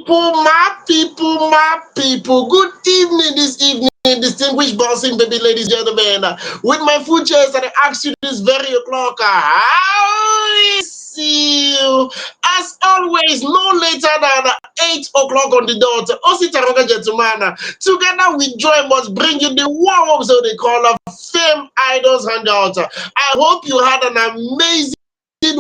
My people. Good evening this evening, distinguished bouncing baby ladies and gentlemen. With my full chest, and I ask you this very o'clock, how is you? As always, no later than 8 o'clock on the dot. Ositaroga gentlemen, together with joy must bring you the warm-up, so they call of Fameidols Hangout. I hope you had an amazing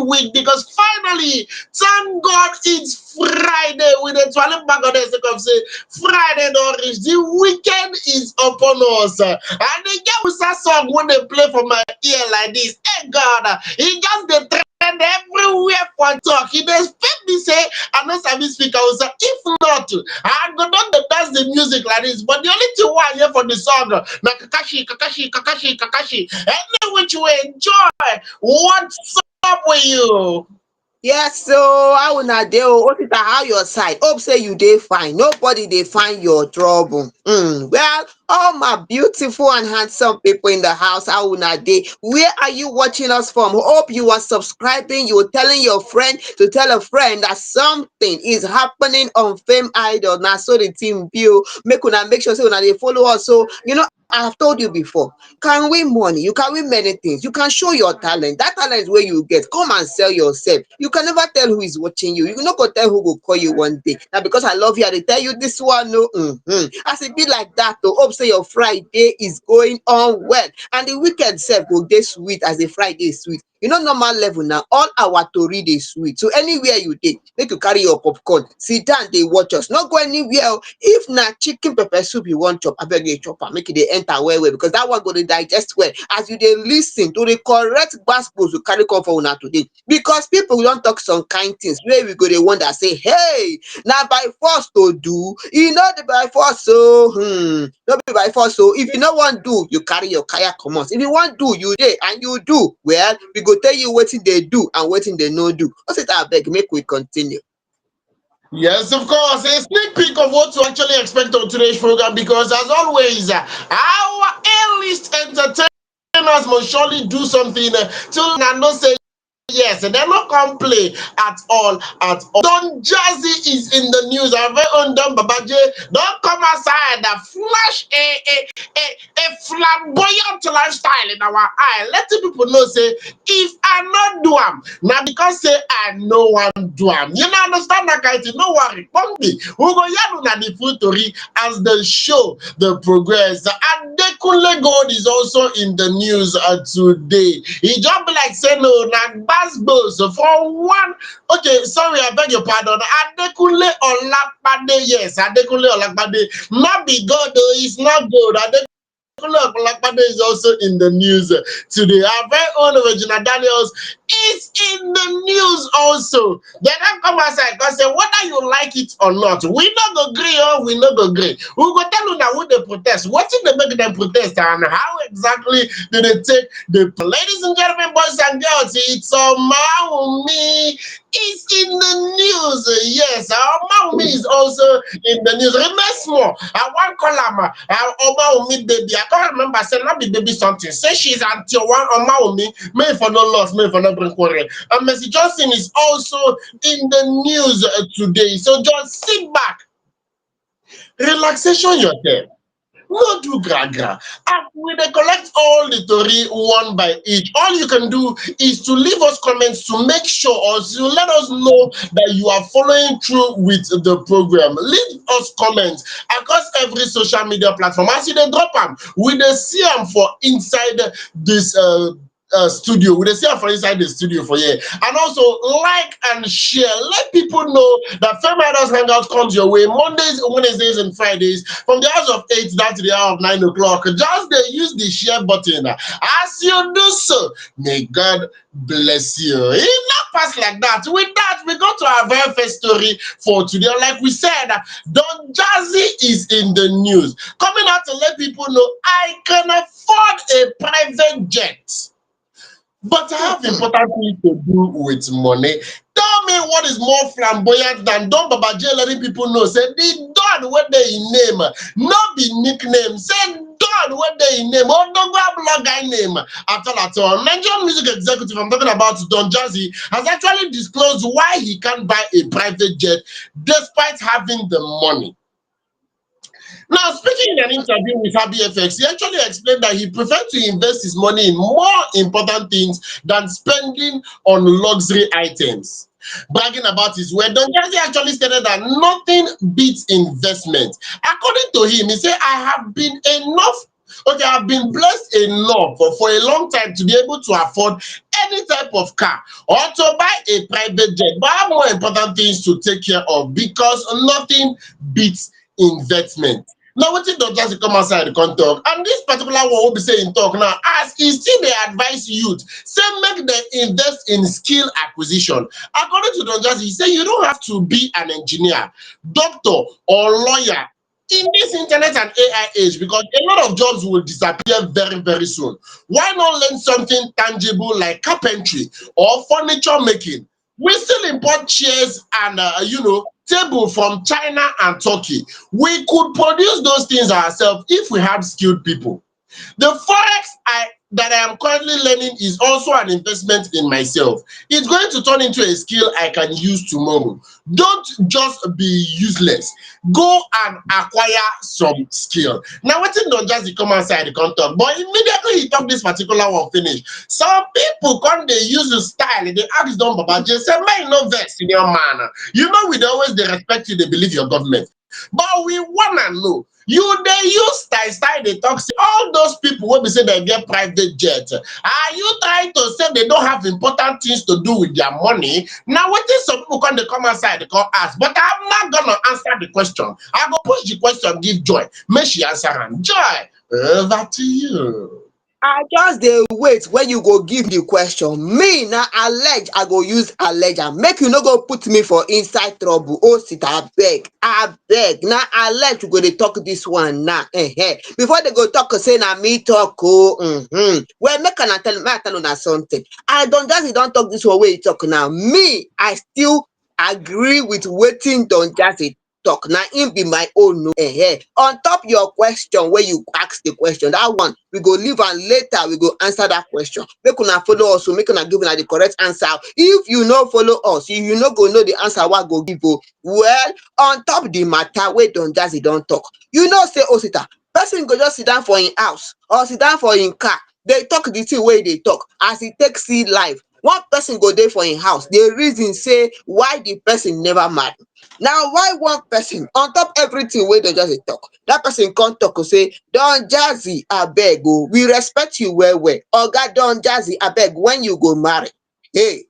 week because finally, thank God it's Friday with a 12 bag of the of say Friday don't reach. The weekend is upon us. And the girl with that song when they play for my ear like this. Hey God, he just the trend everywhere for talk. He expect me say I know service speaker will say if not, I go down the dance the music like this. But the only thing why I hear for the song na Kakashi. Any which you enjoy. What's up with you? Yes, so how una dey o? Osita, how your side? Hope say you dey fine. Nobody dey find your trouble. Well, all my beautiful and handsome people in the house, how una dey? Where are you watching us from? Hope you are subscribing. You are telling your friend to tell a friend that something is happening on Fame Idol. Now, so the team view make sure say una dey follow us. So I have told you before. Can win money, you can win many things, you can show your talent. That talent is where you get. Come and sell yourself. You can never tell who is watching you. You no go tell who go call you one day. Now because I love you, I dey tell you this one. No, as it be like that, to hope say your Friday is going on well, and the weekend self go dey sweet as the Friday is sweet. Normal level now. All our tori dey sweet. So anywhere you dey, make you carry your popcorn, sit down, dey watch us. No go anywhere. If na chicken pepper soup you wan chop, abeg you chop am, make e dey enter well because that one go dey digest well as you dey lis ten to the correct gbasgbos we carry come for una today. Because people don talk some kind things wey we go dey wonder say, hey, na by force to do, e no dey by force o. No be by force o. If you no wan do, you carry your kaya comot. If you wan do, you dey and you do well, we go tell you wetin dey do and wetin dey no do. Osita, abeg make we continue. Yes, of course. A sneak peek of what to actually expect on today's program because, as always, our A-list entertainers must surely do something to not say yes, and they're not come play at all. Don Jazzy is in the news. Our very own Don Babaje don't come outside and flash a flamboyant lifestyle in our eye. Letting people know say if I not do am, now because say I no one do am. You know understand that kind of thing? No worry, come me. We go yell na the full story as the show the progress. Adekunle Gold is also in the news today. He just be like say no na Basbos for one. Okay, sorry, I beg your pardon. Adekunle Olakpade, yes, Adekunle Olakpade. Not be God though, it's not good. Adekunle Olakpade is also in the news today. Our very own Regina Daniels is in the news also. They don't come outside because say whether you like it or not, we not go agree or we not go agree. We go tell you now who they protest. What did they make them protest and how exactly do they take the ladies and gentlemen, boys and girls? It's Omawumi is in the news. Yes, Omawumi is also in the news. Remember small. I want call him Omawumi baby. I can't remember saying not be baby something. Say she's until one Omawumi. May for no loss, may for no bring quarrel. And Mercy Johnson is also in the news today. So just sit back, relaxation yourself. No do gragra. And we dey collect all the tori one by each. All you can do is to leave us comments to make sure or to let us know that you are following through with the program. Leave us comments across every social media platform. As you dey drop them, we dey see them for inside this studio. We dey see am for inside the studio for here. And also like and share. Let people know that Fameidols Hangout comes your way Mondays, Wednesdays, and Fridays from the hours of 8 down to the hour of 9 o'clock. Just use the share button. As you do so, may God bless you. It not pass like that. With that, we go to our very first story for today. Like we said, Don Jazzy is in the news. Coming out to let people know I can afford a private jet. But I have important things to do with money. Tell me what is more flamboyant than Don Babaje letting people know say the Don what they name, no be nickname. Say Don what they name, or no blog guy name at all. Nigerian music executive, I'm talking about Don Jazzy, has actually disclosed why he can't buy a private jet despite having the money. Now, speaking in an interview with Happy FX, he actually explained that he preferred to invest his money in more important things than spending on luxury items. Bragging about his wealth, Don Jazzy actually stated that nothing beats investment. According to him, he said, I have been enough. Okay, I've been blessed enough for a long time to be able to afford any type of car or to buy a private jet. But I have more important things to take care of because nothing beats investment. Now wetin Don Jazzy come outside come talk, and this particular one wey be say im talk now, as e still dey advise youth say make dem invest in skill acquisition. According to Don Jazzy, e say you don't have to be an engineer, doctor or lawyer in this internet and AI age because a lot of jobs will disappear very very soon. Why not learn something tangible like carpentry or furniture making? We still import chairs and table from China and Turkey. We could produce those things ourselves if we had skilled people. The forex that I am currently learning is also an investment in myself. It's going to turn into a skill I can use tomorrow. Don't just be useless. Go and acquire some skill. Now, wetin Don Jazzy come outside come talk, but immediately he talk this particular one finish. Some people come dey use the style, they ask Don Baba J say, "May you no vex, senior man. You know we dey always dey respect you, dey believe your government. But we wanna know, you dey use style dey talk say all those people wey be say dem get private jet, are you trying to say they don't have important things to do with their money?" Now wetin some people come dey come outside dey come ask, but I'm not gonna answer the question. I go push the question give Joy make she answer am. Joy, over to you. I just dey wait when you go give the question. Me na allege I go use allege am. Make you no go put me for inside trouble. Oh sit abeg na allege we go dey talk this one now. Before they go talk say na me talk Well, make I tell una something. I Don Jazzy don talk this one wey he talk now. Me, I still agree with wetin Don Jazzy talk. Na im be my own On top your question wey you ask the question, that one we go leave am later, we go answer that question. Make una follow us, so make una give una the correct answer. If you no follow us, you no go know the answer wey I go give o. Well, on top the matter wey Don Jazzy don talk, you know say Osita, person go just sit down for im house or sit down for im car dey talk the thing wey e dey talk as e take see life. One person go dey for im house dey reason say why the person never marry. Now why one person on top everything wey Don Jazzy talk, that person come talk say, Don Jazzy abeg we respect you well well. Oga Don Jazzy abeg, when you go marry? Hey,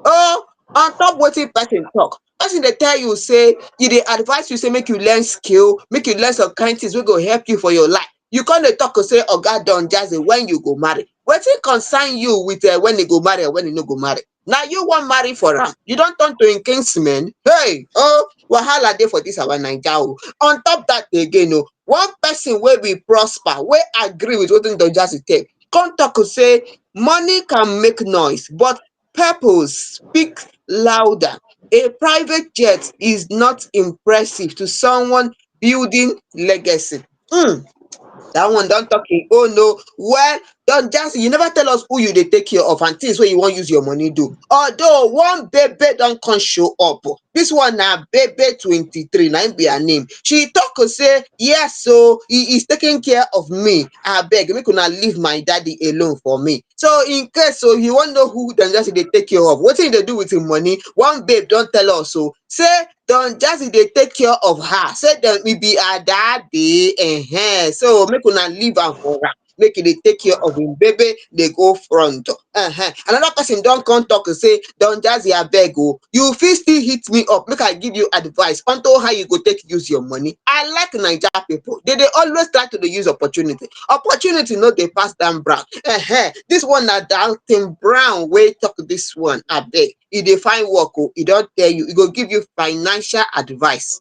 oh, on top wetin person talk, person dey tell you say e dey advise you say make you learn skill, make you learn some kind things wey go help you for your life. You come dey talk say Oga Don Jazzy, when you go marry? Wetin concern you with when e go marry or when e no go marry? Na you wan marry for am, you don turn to im kinsman. Hey, oh, wahala dey for this our Naija o. On top that again one person wey be prosper, wey agree with wetin Don Jazzy talk, come talk say money can make noise but purpose speaks louder. A private jet is not impressive to someone building legacy. That one don talk im own o. Well, Don Jazzy, you never tell us who you dey take care of and things wey you wan use your money do. Although one babe don come show up. This one na babe 23, na im be her name. She talk say yes, so he is taking care of me. Abeg make una leave my daddy alone for me. So in case you wan know who Don Jazzy dey take care of, wetin e dey do with im money, one babe don tell us say Don Jazzy dey take care of her, say dem e be her daddy. So make una leave am for am, make e dey take care of im baby dey go front. Another person don come talk say, Don Jazzy abeg you fit still hit me up make I give you advice unto how you go take use your money. I like Naija people, they dey always try to dey use opportunity. Opportunity no dey pass Dan Brown. This one na Dalton Brown wey talk this one. Abeg, e dey find work oh, e don tell you, e go give you financial advice.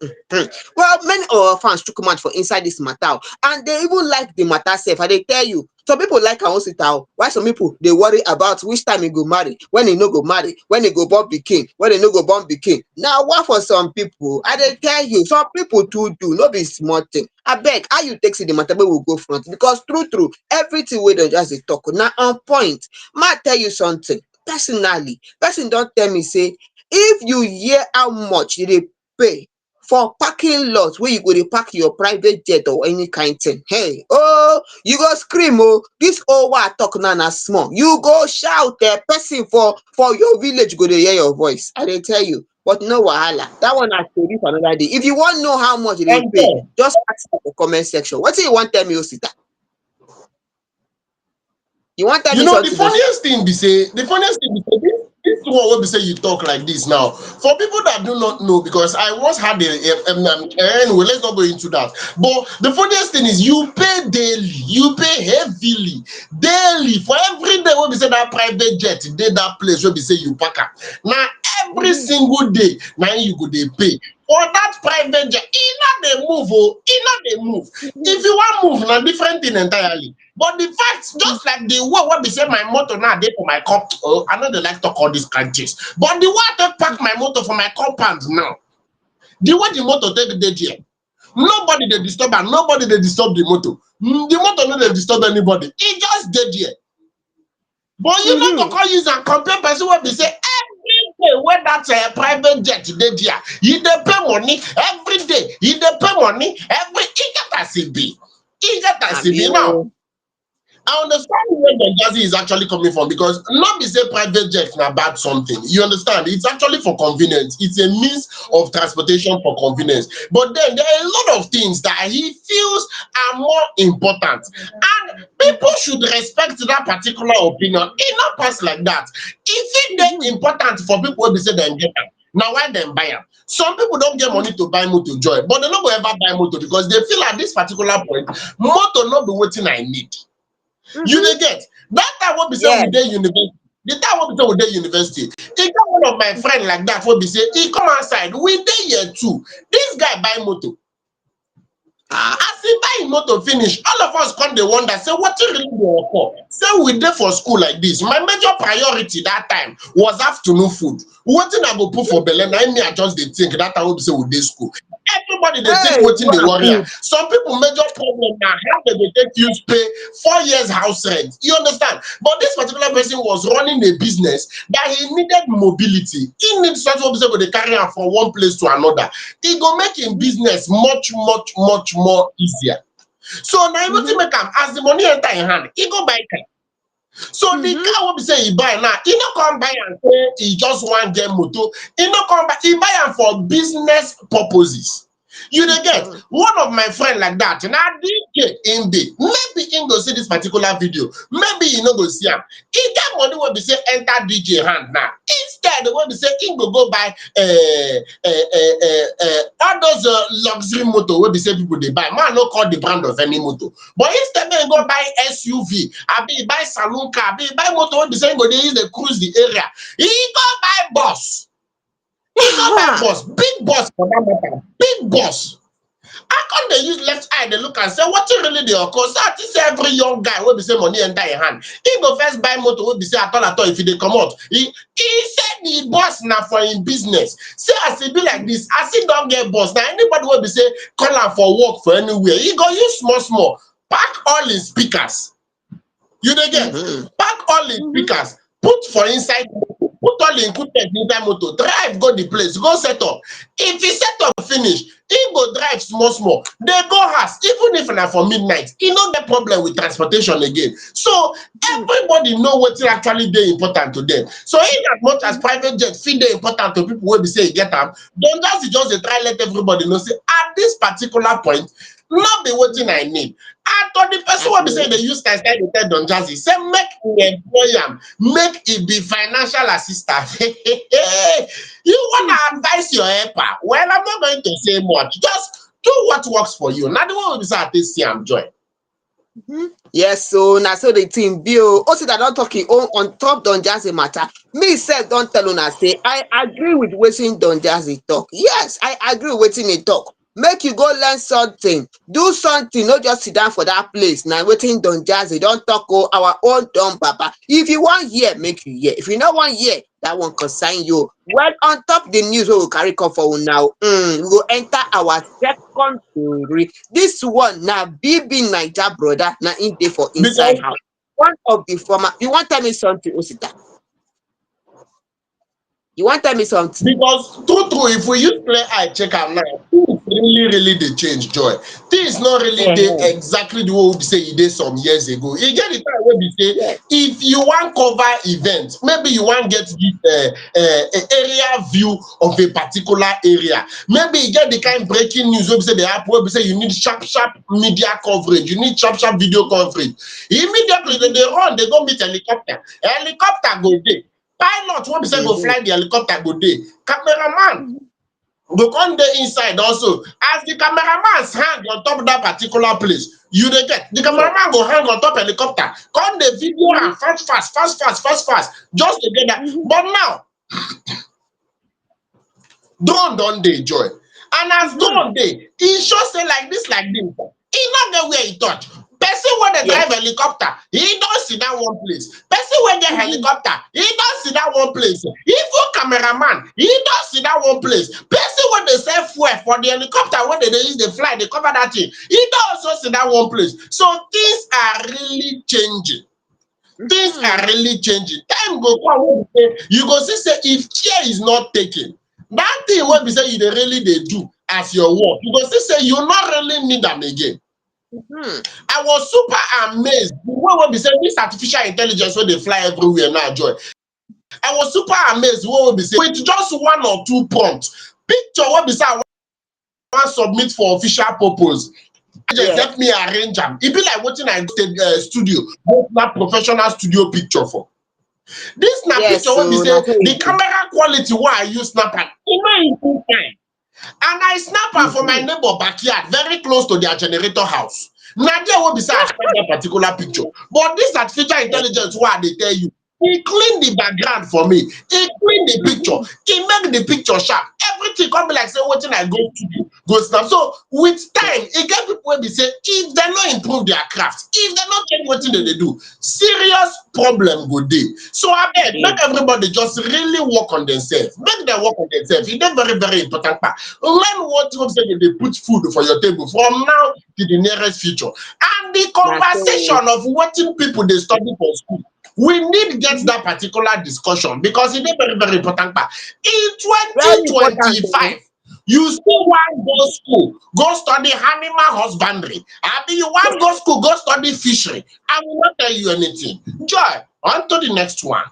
Well, many of our fans chook mouth for inside this matter oh, and they even like the matter sef. I dey tell you, some people like am oh, while some people dey worry about which time e go marry, when e no go marry, when e go born pikin, when e no go born pikin. Na one for some people. I dey tell you, some people too do, no be small thing. Abeg, how you take see the matter wey we go front? Because true true, everything wey dem just dey talk na on point. Ma tell you something. Personally, person don tell me say if you hear how much you dey pay for parking lot wey you go dey park your private jet or any kind thing, hey oh, you go scream oh. This whole wey I talk now na small, you go shout. Person for your village go dey hear your voice. I dey tell you, but no wahala, that one na story for another day. If you wan know how much you dey And pay, just ask for comment section. Wetin you wan tell me, Osita? You wan tell you me know, the something, Osita? funniest thing be say, this one wey be say you talk like this now. For people that do not know, because I once had anyway, let's not go into that. But the funniest thing is you pay daily, you pay heavily, daily for every day wey be say that private jet dey that place wey be say you park am. Now every Mhm. single day, now you go dey pay. For that private jet, e no dey move oh, e no dey move. If you wan move, na different thing entirely. But the fact, just like the way wey be say my motor now dey for my I no dey like talk all these kind things. But the way I take park my motor for my compound now, the way the motor take dey there, nobody dey disturb am, nobody dey disturb the motor. The motor no dey disturb anybody. E just dey there. But you no go Mhm. come use am compare person wey be say every day wey that private jet dey there, you dey pay money every day. You dey pay money every. E get as e be. E get as e Abi be now. oh. I understand where the Jazzy is actually coming from, because not be say private jet na bad something. You understand? It's actually for convenience. It's a means of transportation for convenience. But then there are a lot of things that he feels are more important. And people should respect that particular opinion. It not pass like that. If it dey Mhm. important for people wey be say dem get am, na why dem buy am. Some people don't get money to buy motor joy, but they no go ever buy motor because they feel at this particular point, motor no be wetin I need. You Mhm. dey get that time wey be say we Yes. dey university, the time wey be say we dey university, e get one of my friend like that wey be say e come outside, we dey year 2, this guy buy motor. Ah. As he buy him motor finish, all of us come dey wonder say wetin really dey occur. Say we dey for school like this, my major priority that time was afternoon food. Wetin I go put for belle, na im me I just dey think that time wey be say we dey school. Everybody dey think Hey, wetin dey wow, worry am. good. Some people major problem na how dem dey take use pay 4 years house rent. You understand? But this particular person was running a business that he needed mobility. He need something wey be say go dey carry am from one place to another. E go make him business much more easier. So na wetin Mhm. make am, as the money enter him hand, he go buy car. So the Mhm. car wey be say he buy now, he no come buy am say he just wan get motor. He no come buy, he buy am for business purposes. You dey get? Mhm. One of my friend like that, na DJ im dey. Maybe im go see this particular video, maybe he no go see am. E get money wey be say enter DJ hand now. Instead wey be say im go buy all those luxury motor wey be say people dey buy. Man no call the brand of any motor. But instead make im go buy SUV, abi e buy saloon car, abi e buy motor wey be say im go dey use dey cruise the area. E go buy bus. E go buy Ah. bus, big bus for that matter, big bus. I come dey use left eye dey look and say wetin really dey occur. So I think say every young guy wey be say money enter him hand, he go first buy motor wey be say at all if e dey comot, he said the bus na for him business. Say as e be like this, as he don get bus, na anybody wey be say call am for work for anywhere, he go use small pack all him speakers. You dey get? Mhm. Pack all him Mhm. speakers, put for inside motor, put all him equipment inside motor, drive go the place, go set up. If he set up finish, he go drive small, dey go house. Even if na for midnight, he no get problem with transportation again. So everybody know wetin actually dey important to them. So in as much as private jet fit dey important to people wey be say e get am, don just dey try let everybody know say at this particular point, no be wetin I need. And to the person wey be say dey use style dey tell Don Jazzy say make e employ am, make e be financial assistant. You wanna advise your helper? Well, I'm not going to say much. Just do what works for you. Na the one wey be say I take see am joy. Yes, so na so the thing be o. Osita don talk im own on top Don Jazzy matter. Me sef don tell una say I agree with wetin Don Jazzy talk. Yes, I agree with wetin he talk. Make you go learn something, do something, no just sit down for that place. Na wetin Don Jazzy don talk o, our own Don Papa. If you wan hear, make you hear. If you no wan hear, that one concern you. Well, on top the news wey we carry come for una, we go enter our second tori. This one na BBNaija brother na im dey for inside Because house. One of the former, you wan tell me something Osita? You wan tell me something? Because true true, if we use clear eye check am now, things really dey change joy. Things no really dey Ehen, exactly the way we be say e dey some years ago. E get the time wey be say yes, if you wan cover event, maybe you wan get this area view of a particular area. Maybe e get the kind breaking news wey be say dey happen, wey be say you need sharp media coverage, you need sharp video coverage. Immediately dem dey run dey go meet helicopter. Helicopter go dey. Pilot wey be say go mhm, fly the helicopter go dey. Cameraman go come dey inside also. As the cameraman's hand on top that particular place, you dey get the yes, cameraman go hang on top helicopter, come dey video am mhm, fast just to get that. mhm, But now drone don dey joy, and as mhm, drone dey, e show say like this, e no get where e touch. Person wey dey yes, drive helicopter, e don sit down one place. Person wey get mhm, helicopter, e don sit down one place. Even cameraman, e don sit down one place. Person wey dey sell fuel for the helicopter wey dem dey use dey fly dey cover that thing, e don also sit down one place. So things are really changing. Things are mhm, really changing. Time go come wey be say you go see say if care is not taken, that thing wey be say you dey really dey do as your work, you go see say you no really need am again. mhm, I was super amazed the way wey be say this artificial intelligence wey dey fly everywhere now joy. I was super amazed the way wey be say with just one or two prompts, picture wey be say I wan submit for official purpose, just yes, help me arrange am. E be like wetin I go studio go snap professional studio picture for. This na yes, picture wey be so na say so the e be. camera quality wey I use snap am, e no even fine. And I snap am for my Mhm. neighbor backyard, very close to their generator house. Na there wey be say I snap that particular picture. But this artificial intelligence wey I dey tell you, e clean the background for me, e clean the picture, Mhm. e make the picture sharp. Everything come be like say wetin I go studio go snap. So with time, e get people wey be say if dem no improve their craft, if dem no change wetin dem dey do, serious problem go dey. So abeg, make everybody just really work on themselves. Make dem work on themselves. E dey very important part. Learn what hope say dem dey put food for your table from now to the nearest future. And the Na so conversation of wetin people dey study for school, we need get mhm, that particular discussion because e dey very important part. In very important o. 2025, you still wan go school go study animal husbandry, abi you wan go school go study fishery? I will not tell you anything. Joy, on to the next one.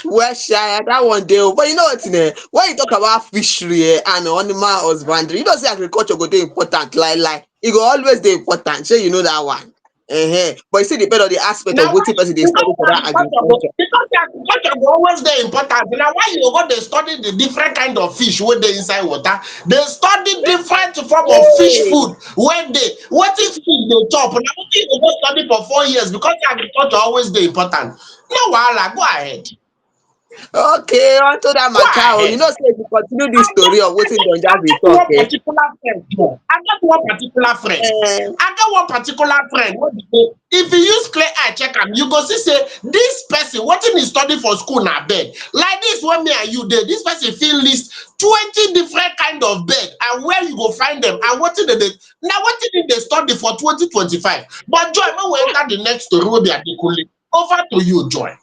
Well sha that one dey o, but you know wetin when you talk about fishery and animal husbandry, you know say agriculture go dey important like e go always dey important, shey you know that one? But e still depend on the aspect of Na why wetin person dey study because for that agriculture. agriculture go always dey important. Na why you go dey study the different kind of fish wey dey inside water, dey study different form of fish Hey! food wey dey. Wetin fish dey chop na wetin you go go study for 4 years because agriculture always dey important. No wahala, go ahead. Okay, unto that Go matter o, you ahead. know say if you continue this I get story of wetin Don I Jazzy get talk one particular friend no, I get one particular friend. um I get one particular friend wey be say if you use clear eye check am, you go see say dis person wetin e study for school na bird. Like dis wey me and you dey, dis person fit list 20 different kind of bird and where you go find dem and wetin dem dey na wetin im dey study for 2025. But Joy, make we enter the next story wey be Adekunle. Over to you, Joy.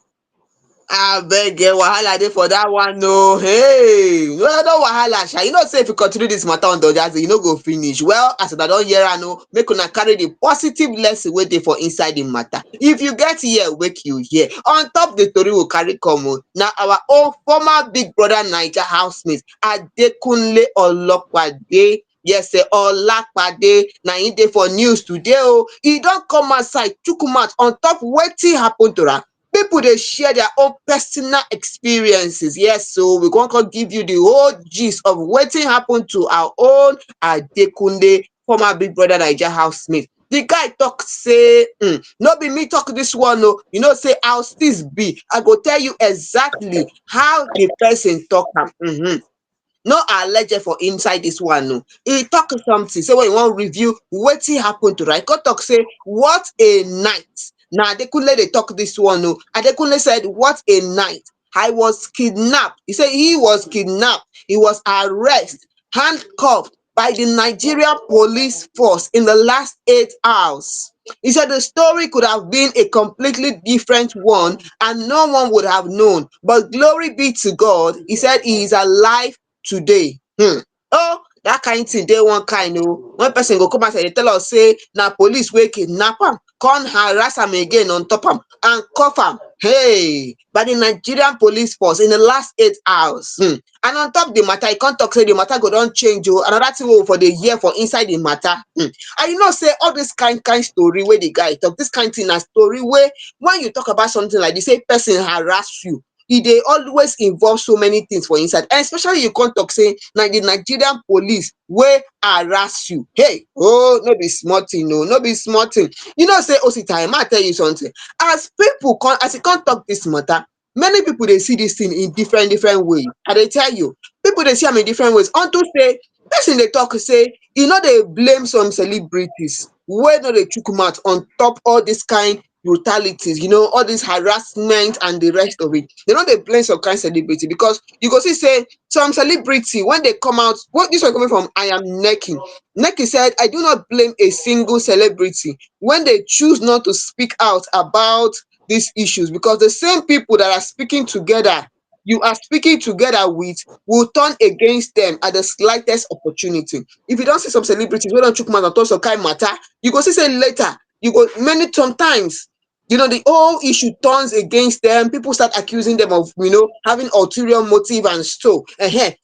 abeg wahala dey for that one o. Hey! No wahala sha, you know say if you continue this matter on Don Jazzy, e no go finish. Well, as una don hear am o, make una carry the positive lesson wey dey for inside the matter. If you get ear, make you hear. On top the tori we carry come o, na our own former Big Brother Naija housemate Adekunle Olopade, yes Olapade, na im dey for news today o. E don come outside chook mouth on top wetin happen to am. People dey share their own personal experiences. Yes, so we wan come give you the whole gist of wetin happen to our own Adekunle, former Big Brother Naija housemate. The guy talk say, no be me talk this one o, you know say how things be, I go tell you exactly how the person talk am. No allege for inside this one o. He talk something say when he wan review wetin happen to am, he come talk say what a night. Na Adekunle dey talk this one o. Adekunle said what a night. I was kidnapped. He say he was kidnapped, he was arrested, handcuffed by the Nigerian police force in the last 8 hours. He said the story could have been a completely different one and no one would have known. But glory be to God, he said he is alive today. Oh, dat kain thing dey one kind o. When person go come outside dey tell us say na police wey kidnap am, come harass am again on top am and cuff am, by the Nigerian police force in the last 8 hours. And on top the matter, e come talk say the matter go don change o. Another thing wey we for dey hear for inside the matter. And you know say all this kind story wey the guy talk, this kind thing na story wey when you talk about something like this, say person harass you, e dey always involve so many things for inside, and especially you come talk say na the Nigerian police wey harass you. Oh, no be small thing o, no be small thing. You know say Osita, ma tell you something, as people come, as e come talk this matter, many people dey see this thing in different ways. I dey tell you, people dey see am in different ways unto say person dey talk say e no dey blame some celebrities wey no dey chook mouth on top all this kind brutalities, all this harassment and the rest of it. They no dey blame some kind celebrity, because you go see say some celebrity when they come out, what this one coming from, I am Neki. Neki said, I do not blame a single celebrity when they choose not to speak out about these issues, because the same people that are speaking together, you are speaking together with, will turn against them at the slightest opportunity. If you don't see some celebrities wey don chook mouth on top some kind matter, you go see say later, you go many sometimes, the whole issue turns against them. People start accusing them of, having ulterior motive and so.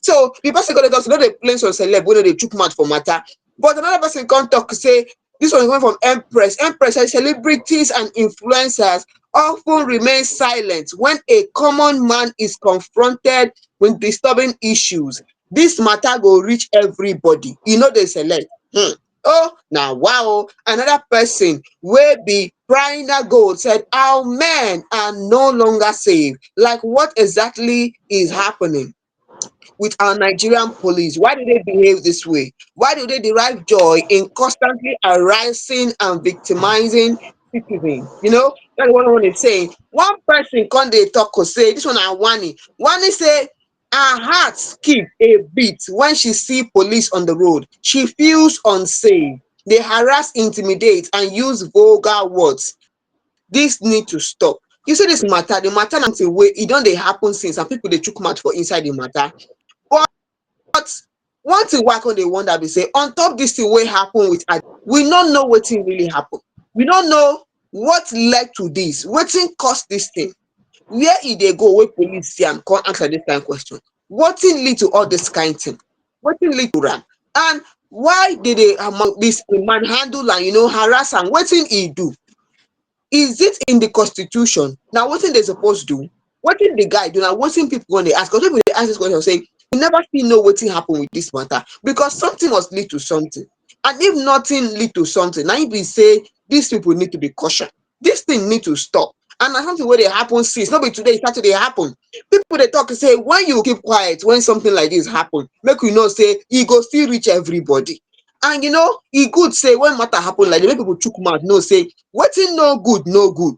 So the person go dey talk say no dey blame some celeb wey no dey chook mouth for matter. But another person come talk say this one is coming from Empress. Empress says celebrities and influencers often remain silent when a common man is confronted with disturbing issues. This matter go reach everybody, dey select. Oh, now wow. Another person wey be Prina Gold said our men are no longer safe. Like, what exactly is happening with our Nigerian police? Why do they behave this way? Why do they derive joy in constantly harassing and victimizing citizens? That's what I want to say. One person come dey talk say, this one na Wani. Wani say her heart skip a beat when she see police on the road. She feels unsafe. They harass, intimidate, and use vulgar words. This need to stop. You see this matter, the matter na something wey e don dey happen since, and people dey chook mouth for inside the matter. But one thing wey I come dey wonder be say on top this thing wey happen with Ade, we no know wetin really happen. We don't know what led to this, wetin cause this thing, where e dey go wey police see am come answer this kind question. Wetin lead to all this kind thing? Wetin lead to am? And why dey this manhandle and harass am? Wetin e do? Is it in the constitution? Na wetin they suppose do? Wetin the guy do? Na wetin people go dey ask? Because people dey ask this question say we never still know wetin happen with this matter, because something must lead to something. And if nothing lead to something, na im be say these people need to be cautioned. This thing need to stop. And na something wey dey happen since, no be today e start to dey happen. People dey talk say when you keep quiet when something like this happen, make we know say e go still reach everybody. And e good say when matter happen like this, make people chook mouth know say wetin no good no good.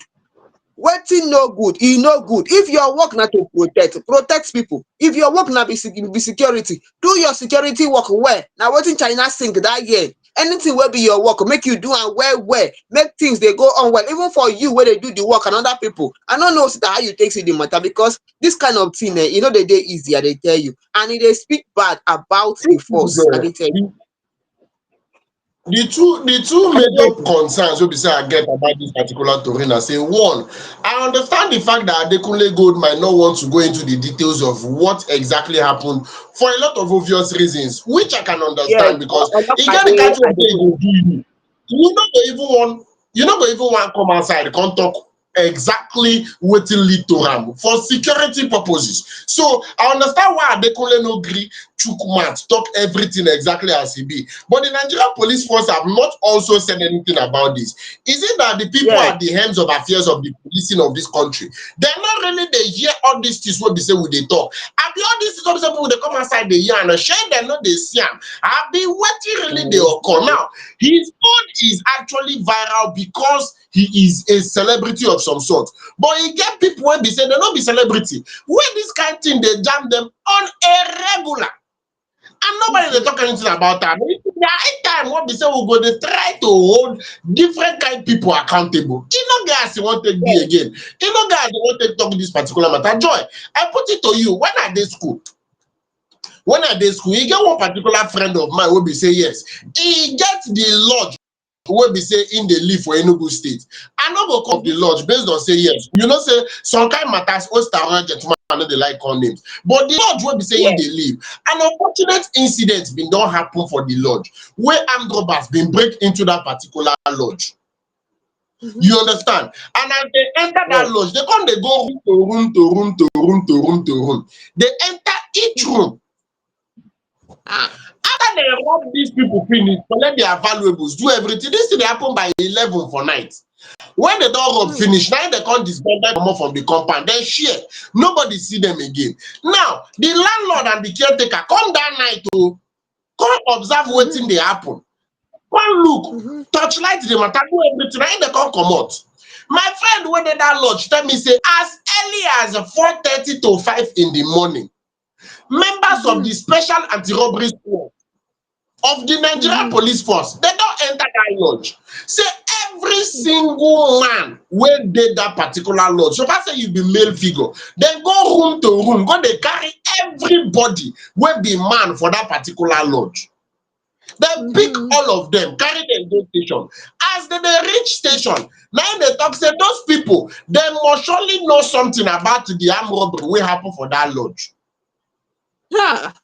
Wetin no good, e no good. If your work na to protect people. If your work na be security, do your security work well. Na wetin China sing that year. Anything wey be your work, make you do am well, make things dey go on well, even for you wey dey do the work and other people. I no know how you take see the matter, because this kind of thing e no dey easy, I dey tell you, and e dey speak bad about the force, I dey tell you. The two major concerns wey be say I get about this particular tori na say, one, I understand the fact that Adekunle Gold might not want to go into the details of what exactly happened for a lot of obvious reasons, which I can Yes, understand, because e get the kind Olopade of thing e Adekunle. go do you. You no go even want come outside come talk exactly wetin lead to am for security purposes. So I understand why Adekunle no gree chook mouth talk everything exactly as e be, but the Nigerian police force have not also said anything about this. Is it that the people Yes. at the helms of affairs of the policing of this country, they're not really dey hear all these things wey be say we dey talk? Abi all these things wey be say people dey come outside dey hear and shey dem no dey see am? Abi wetin really dey occur now? His own is actually viral because he is a celebrity of some sort, but e get people wey be say dem no be celebrity, wey this kind thing dey jam them on a regular, and nobody dey talk anything about am. Na time wey be say we go dey try to hold different kind people accountable. E no get as e wan take be again. E no get as e wan take talk this particular matter. Joy, I put it to you, when I dey school, e get one particular friend of mine wey be say yes, e get the lodge wey be say im dey live for Enugu state. I no go come the lodge based on say yes, you know say some kind matters old gentleman no dey like call names, but the lodge wey be say im Yes. dey live, an unfortunate incident bin don happen for the lodge wey armed robbers bin break into that particular lodge. You understand? And as they enter that Yes. lodge, they come dey go room to room to room to room to room to room. They enter each room. Ah. After they rob these people finish, collect their valuables, do everything. This thing dey happen by 11 for night. When they don rob finish, na im dey come disband comot from the compound, then share. Nobody see them again. Now, the landlord and the caretaker come that night to come observe wetin dey happen. Come look, torchlight the matter, do everything, na im dey come comot. My friend wey dey that lodge tell me say as early as 4:30 to 5 in the morning, members of the special anti-robbery squad of the Nigerian police force, they don enter that lodge. Say every single man wey dey that particular lodge, so far say you be male figure, dem go room to room, go dey carry everybody wey be man for that particular lodge. Dem pick all of them, carry them go station. As they dey reach station, na im dey talk say those people, dem must surely know something about the armed robbery wey happen for that lodge. Ah.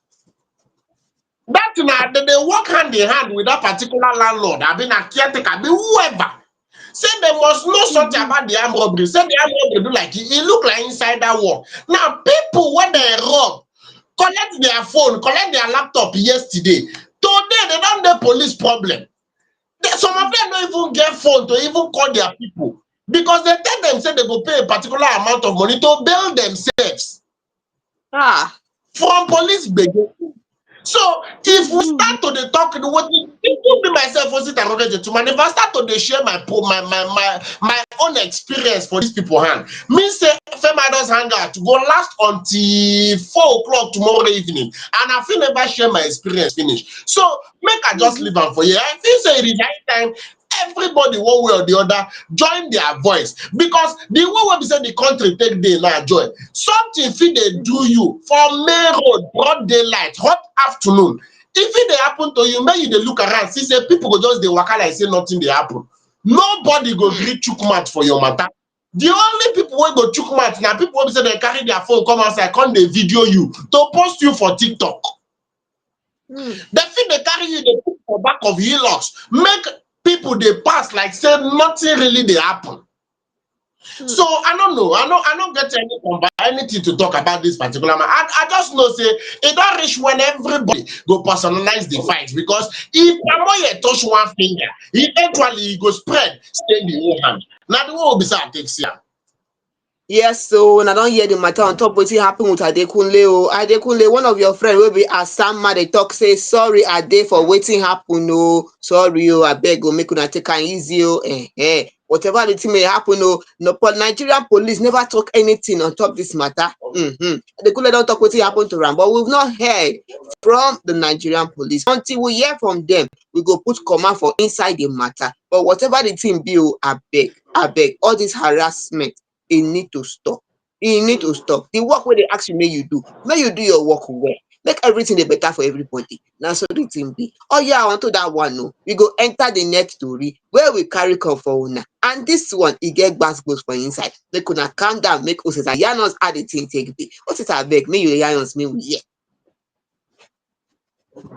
That na they work hand in hand with that particular landlord, abi na caretaker, be whoever. Say they must know something about the armed robbery. Say the armed robbery do like e look like insider work. Now people when they rob, collect their phone, collect their laptop yesterday. Today they don dey police problem. Some of them don't even get phone to even call their people because they tell them say they go pay a particular amount of money to bail themselves Ah. from police gbege. So if we start to dey talk the what even me myself was it another gentleman, if I start to dey share my own experience for these people hand, me say Fameidols Hangout go last until 4 o'clock tomorrow evening, and I feel never share my experience finish. So make I just leave am for here. I feel say it is high time everybody one way or the other join their voice, because the way wey be say the country take dey now, Joy, something fit dey do you for main road, broad daylight, hot afternoon. If it dey happen to you, make you dey look around see say people go just dey waka like say nothing dey happen. Nobody go gree chook mouth for your matter. The only people wey go chook mouth na people wey be say dem carry their phone come outside come dey video you to post you for TikTok. Dem fit dey carry you dey put for back of hilux, make people dey pass like say nothing really dey happen. So I don't know. I don't get anything to talk about this particular man. I just know say it don't reach when everybody go personalize the fight, because if Amoye touch one finger, eventually he go spread, stay the whole hand. Now the one will be say I take see am. Yes, so when I don't hear the matter on top wetin happen with Adekunle. Oh, Adekunle, one of your friend will be Asama. They talk say sorry Ade for wetin happen. Oh, sorry oh, abeg go make una take am easy oh. Whatever the thing may happen oh, no, but Nigerian police never talk anything on top this matter. Adekunle don't talk wetin happen to am, but we've not heard from the Nigerian police. Until we hear from them, we go put command for inside the matter. But whatever the thing be oh, abeg, all this harassment, e need to stop. E need to stop. The work wey dey ask you make you do your work well. Make everything dey better for everybody. Na so the thing be. Oh yeah, unto that one oh, we go enter the next story where we carry come for una. And this one, e get gbas for inside. Make una calm down, make Osita yarn us how the thing take be. Osita abeg, make you yarn us, make we hear.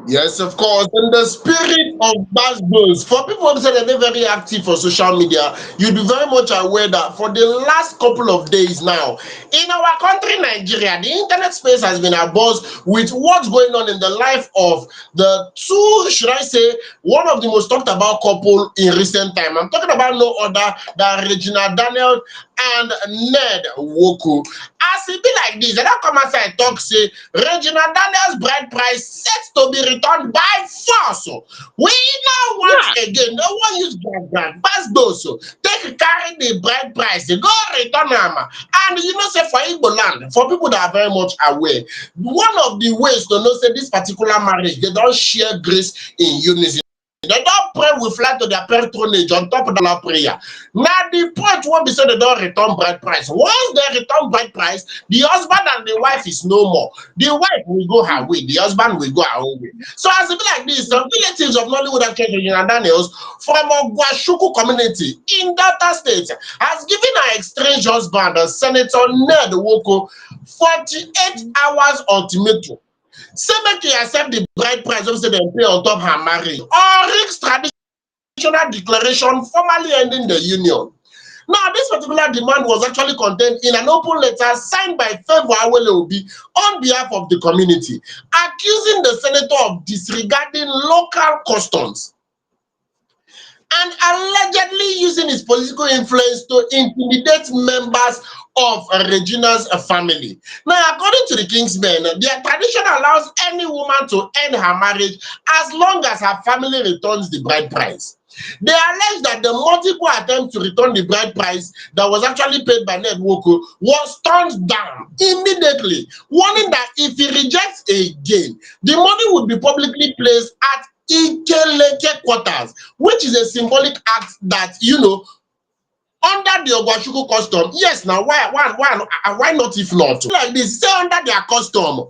Yes, of course. In the spirit of Basbos, for people who say that they're very active for social media, you'd be very much aware that for the last couple of days now, in our country, Nigeria, the internet space has been abuzz with what's going on in the life of the two, should I say, one of the most talked about couple in recent time. I'm talking about no other than Regina Daniels and Ned Woku. As e be like this, dem don come outside talk say Regina Daniels bride price set to be returned by force o. We no want Yeah. again, no wan use brag pass those o take carry the bride price dey go return am. And you know say for Igbo land, for people that are very much aware, one of the ways to know say this particular marriage dey don share grace in unison. They don't pray with fly to their patronage on top of the prayer. Now the point won't be so they don't return bride price. Once they return bride price, the husband and the wife is no more. The wife will go her way, the husband will go her own way. So as it be like this, some relatives of Nollywood actress Regina Daniels from Ogwashuku community in Delta State has given her estranged husband, Senator Ned Woko, 48 hours ultimatum. Say make he accept the bride price wey say dem pay on top her marriage or risk traditional declaration formally ending the union. Now, this particular demand was actually contained in an open letter signed by Favour Awele Obi on behalf of the community, accusing the senator of disregarding local customs and allegedly using his political influence to intimidate members of Regina's family. Now, according to the Kingsmen, their tradition allows any woman to end her marriage as long as her family returns the bride price. They allege that the multiple attempts to return the bride price that was actually paid by Ned Woko was turned down immediately, warning that if he rejects again, the money would be publicly placed at Ikeleke quarters, which is a symbolic act that, you know, under the Ogwashuku custom, yes, now why not if not? Like this, say under their custom,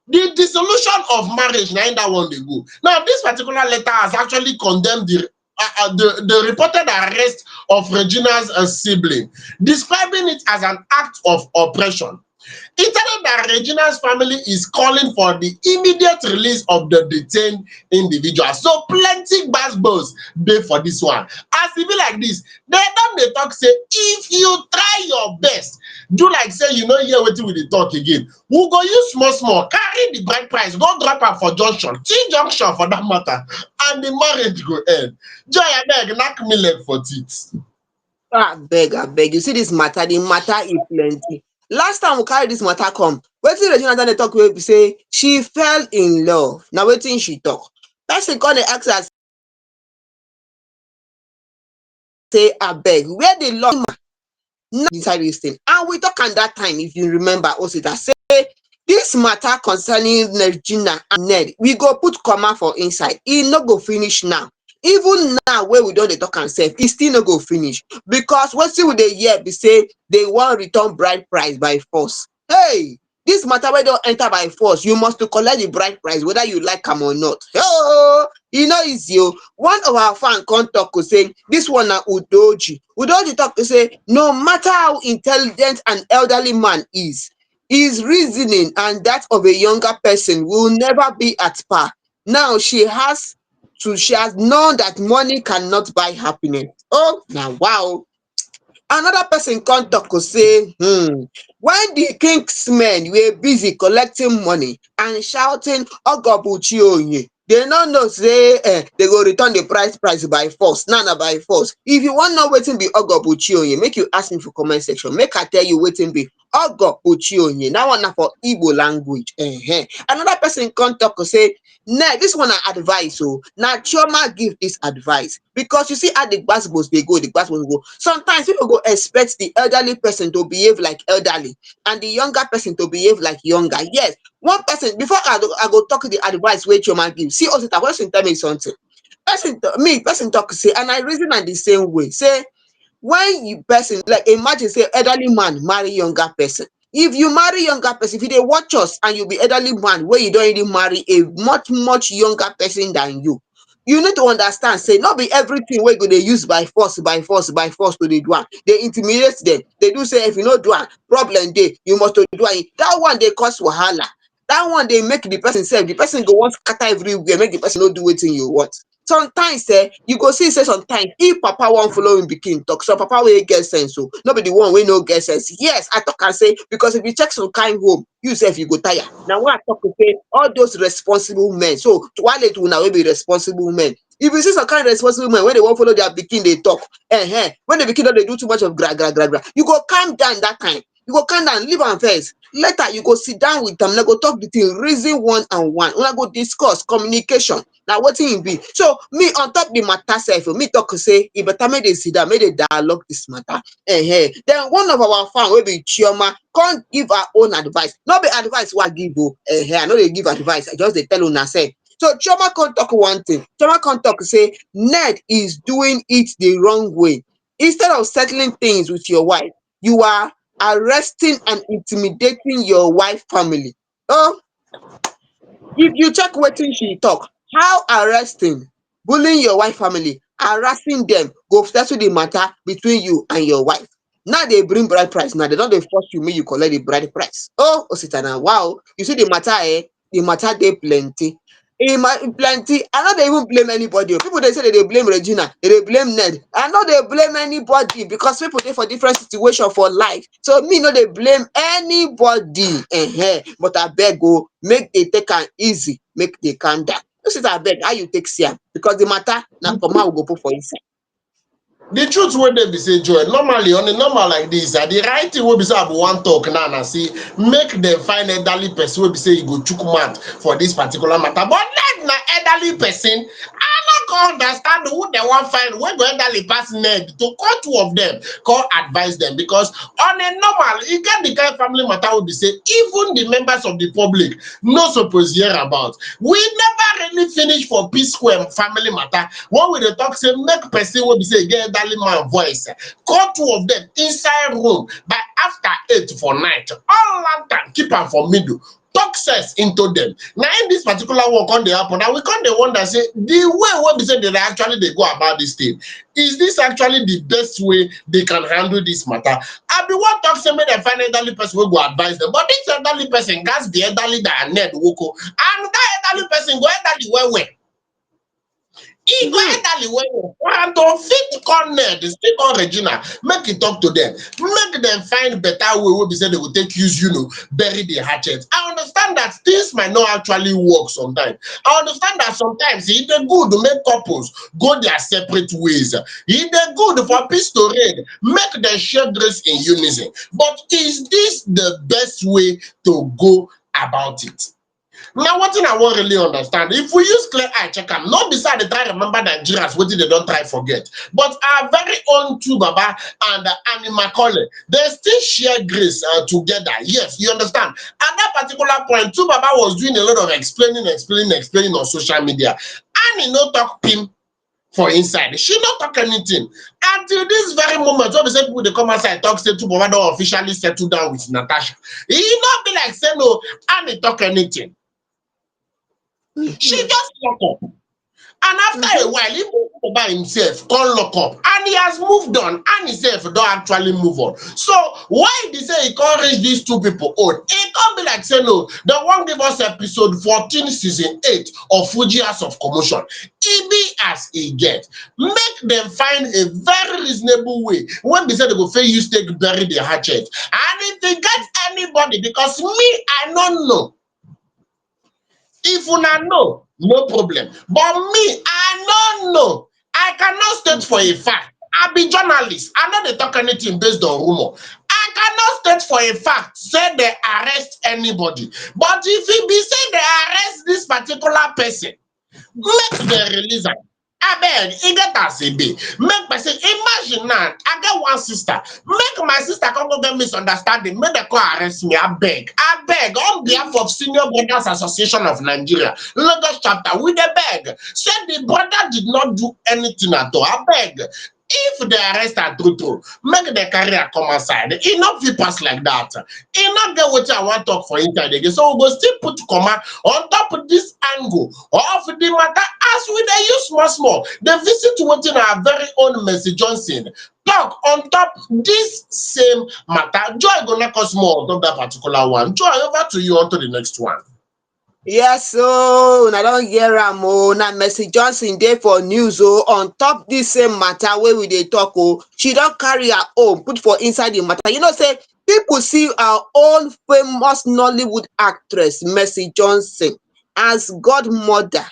the dissolution of marriage na that one dey go. Now, this particular letter has actually condemned the reported arrest of Regina's sibling, describing it as an act of oppression. It added that Regina's family is calling for the immediate release of the detained individual. So plenty gbasgbos dey for this one. As e be like this, dem don dey talk say if you try your best, do like say you no hear wetin we dey talk again, we go use small small carry the bride price go drop am for junction, T junction for that matter, and the marriage go end. Joy abeg knack me leg for teeth. Abeg, you see this matter, the matter is plenty. Last time we carry this matter come, wetin Regina Daniel talk wey be say she fell in love. Na wetin she talk. Person come dey ask her say abeg where the love now inside this thing, and we talk am that time if you remember Osita say this matter concerning Regina and Ned we go put comma for inside, e no go finish now. Even now wey we don dey talk am sef, e still no go finish because wetin we dey hear be say they wan return bride price by force. Hey, this matter wey don enter by force, you must to collect the bride price whether you like am or not. Oh, e no easy o. One of our fan come talk say this one na Udoji. Udoji talk say no matter how intelligent an elderly man is, his reasoning and that of a younger person will never be at par. Now she has known that money cannot buy happiness. Oh, now wow. Another person come talk say when the kingsmen were busy collecting money and shouting ogobuchi onye, they no know say they go return the price by force. Now na by force. If you wan know wetin be ogobuchi onye, make you ask me for comment section, make I tell you wetin be ogobuchi onye. That one na for Igbo language. Another person come talk say nah, this one na advice o. Na Chioma give this advice because you see how the gbasgbos dey go, the gbasgbos go. Sometimes people go expect the elderly person to behave like elderly and the younger person to behave like younger. Yes, one person before I go talk the advice wey Chioma give. See Osita, person tell me something. Person talk say, and I reason am the same way. Say when you person like imagine say elderly man marry younger person. If you marry younger person, if you dey watch us and you be elderly man wey you don already marry a much younger person than you need to understand say no be everything wey you go dey use by force to dey do am. Dey intimidate dem, dey do say if you no do am problem dey, you must to do am. That one dey cause wahala. that one dey make the person sef, the person go wan scatter everywhere, make the person no do wetin you want. Sometimes you go see say sometimes if papa wan follow im pikin talk, some papa wey get sense o, no be the one wey no get sense. Yes, I talk am say because if you check some kind home, you sef you go tire. Na why I talk say all those responsible men, so wale to una wey be responsible men, if you see some kind responsible men wey dey wan follow their pikin dey talk, when the pikin don dey do too much of gra gra gra gra, you go calm down that time. You go calm down, leave am first. Later you go sit down with am, una go talk the thing, reason one and one, una go discuss communication. Na wetin e be. So me on top the matter sef, me talk say e better make dey sit down, make dey dialogue this matter. Then one of our fan wey be Chioma come give her own advice. No be advice wey I give o. I no dey give advice, I just dey tell una sef. So Chioma come talk one thing. Chioma come talk say Ned is doing it the wrong way. Instead of settling things with your wife, you are arresting and intimidating your wife family. Oh, if you check wetin she talk, how arresting, bullying your wife family, harassing them go settle the matter between you and your wife. Now they bring bride price, now they don dey force you make you collect the bride price. Oh Ositana, wow, you see the matter the matter dey plenty. Plenty. I no dey even blame anybody. People dey say they dey blame Regina, they dey blame Ned. I no dey blame anybody because people dey for different situation for life. So me no dey blame anybody. But abeg o, make dey take am easy, make dey calm down. Osita abeg, how you take see am? Because the matter na comma we go put for inside. The truth wey dey be say joy normally on a normal like this, the right thing wey be say I go wan talk now na say make dem find elderly person wey be say e go chook mouth for this particular matter, but Ned na elderly person. I no come understand who dem wan find wey go elderly pass Ned to call two of them come advise them, because on a normal e get the kind family matter wey be say even the members of the public no suppose hear about. We never really finish for P Square family matter when we dey talk say make person wey be say e get elderly man voice call two of them inside room by after 8 for night, all lantern keep am for middle, talk sense into them. Na in this particular one come dey happen, and we come dey wonder say the way wey be say they actually dey go about this thing, is this actually the best way they can handle this matter? I be wan talk say make dem find elderly person wey go advise them, but this elderly person gats be elderly than Ned Woko, and that elderly person go elderly well well. E go elderly well well, and to fit call Ned still call Regina make e talk to them, make dem find better way wey be say they go take use bury the hatchet. I understand that things might not actually work sometimes. I understand that sometimes e dey good to make couples go their separate ways. E dey good for peace to reign, make dem share grace in unison. But is this the best way to go about it? Now, what thing I wan really understand, if we use clear eye check am, no be say I dey try remember Nigerians wetin they don try forget, but our very own two Baba and Annie Macaulay, they still share grace together. Yes, you understand. At that particular point, two Baba was doing a lot of explaining on social media. Annie no talk pim for inside, she no talk anything until this very moment wey be say people dey come outside talk say two Baba don officially settle down with Natasha. E no be like say no Annie talk anything. She just lock up. And after a while, even by himself come lock up. And he has moved on. And himself don't actually move on. So why they say he can't reach these two people own? It can't be like say no. They won't give us episode 14, season 8 of Fuji House of Commotion. It be as he get. Make them find a very reasonable way when they say they go fail you take bury the hatchet. And if they get anybody, because me, I don't know. If una know, no problem. But me, I don't know. I cannot state for a fact. I be journalist. I know they talk anything based on rumor. I cannot state for a fact, say they arrest anybody. But if it be say they arrest this particular person, make them release am. Abeg, e get as e be. Make person imagine now, I get one sister. Make my sister come go get misunderstanding. Make dem come arrest me. Abeg, on behalf of Senior Brothers Association of Nigeria, Lagos chapter, we dey beg. Say the brother did not do anything at all. Abeg, if they arrest her true, make the career come outside. E no fit pass like that. E no get wetin I wan talk for inside again. So we go still put comma on top of this angle of the matter as we dey use small. Dey visit wetin our very own Mercy Johnson talk on top this same matter. Joy go knock us more on top that particular one. Joy, over to you onto the next one. Yes, so una don hear am o. Na Mercy Johnson dey for news o on top dis same matter wey we dey talk o. She don carry her own put for inside the matter. You know say people see our own famous Nollywood actress Mercy Johnson as godmother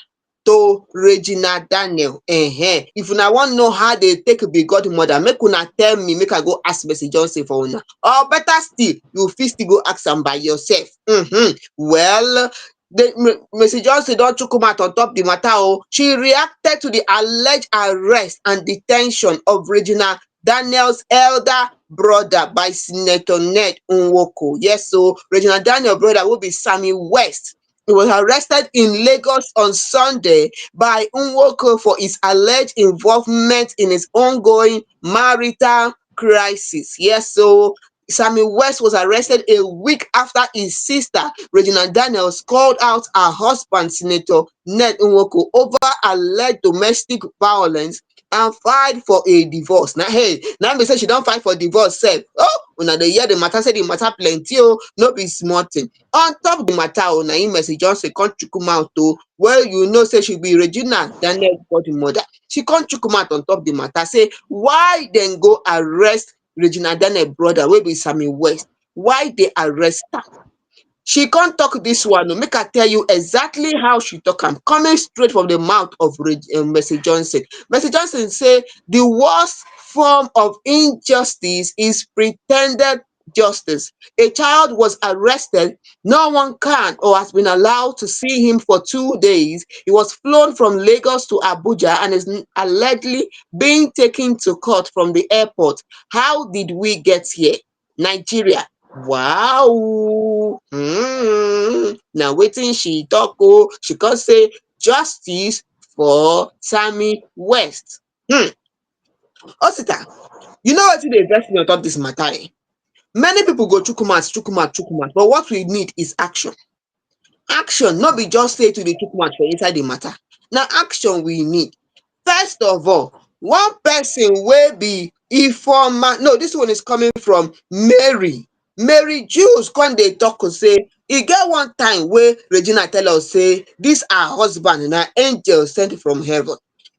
to Regina Daniel. If una wan know how dey take be godmother, make una tell me, make I go ask Mercy Johnson for una, or better still you fit still go ask am by yourself. Well, Mercy Johnson don chook mouth on top the matter o. She reacted to the alleged arrest and detention of Regina Daniels elder brother by Senator Ned Nwoko. Yes, so Regina Daniel brother wey be Sammy West, he was arrested in Lagos on Sunday by Nwoko for his alleged involvement in his ongoing marital crisis. Yes, so Sammy West was arrested a week after his sister Regina Daniels called out her husband Senator Ned Nwoko over alleged domestic violence and filed for a divorce. Now hey, now be say she don file for divorce sef. Oh, una dey hear the matter, say the matter plenty o, no be small thing. On top the matter o, na im Mercy Johnson come chook mouth o. Well, you know say she be Regina Daniels godmother. She come chook mouth on top the matter, say why dem go arrest Regina Daniel brother wey be Sammy West? Why dey arrest am? She come talk dis one o, make I tell you exactly how she talk am, coming straight from the mouth of Mercy Johnson. Mercy Johnson say the worst form of injustice is pretended justice. A child was arrested, no one can or has been allowed to see him for 2 days. He was flown from Lagos to Abuja and is allegedly being taken to court from the airport. How did we get here? Nigeria. Wow! Na wetin she talk o. She come say justice for Sammy West. Osita, you know wetin dey vex me on top dis matter Many people go chook mouth, chook mouth, chook mouth, but what we need is action. Action, no be just say to dey chook mouth for inside the matter. Na action we need. First of all, one person wey be Ifeoma, no, dis one is coming from Mary Jules come dey talk say e get one time wey Regina tell us say dis her husband na angel sent from heaven.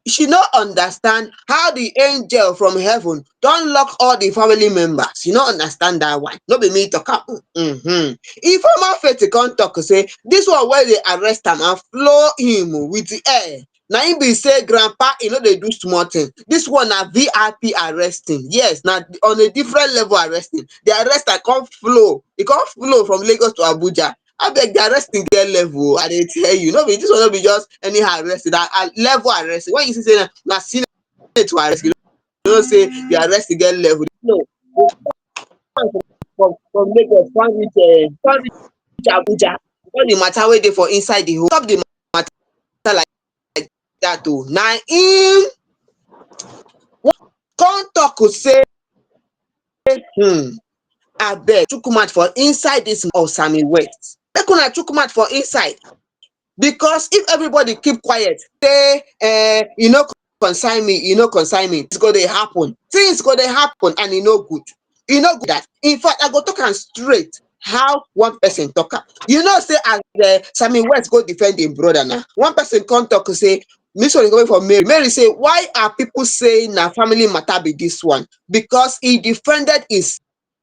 She no understand how the angel from heaven don lock all the family members. She no understand dat one, no be me talk am. Ifeoma Faith come talk say dis one wey dey arrest am and floor him with the air, na im be say grandpa e no dey do small thing. Dis one na VIP arresting. Yes, na on a different level arresting. The arrester come flow, e come flow from Lagos to Abuja. Abeg, the arresting get level o, I dey tell you. No be dis one, no be just anyhow arresting, na level arresting. When you see say na senate to arrest, you know say the arresting get level. No, from Lagos come reach Abuja, all the matter wey dey for inside the hole, top the matter like that o. Na im come talk say abeg chook mouth for inside dis of Sammy West. Make una chook mouth for inside, because if everybody keep quiet say e no concern me, e no concern me, things go dey happen and e no good. E no good that. In fact, I go talk am straight how one person talk am. You know say as Sammy West go defend im brother now, one person come talk say dis one is coming from Mary say why are people saying na family matter be dis one? Because he defended his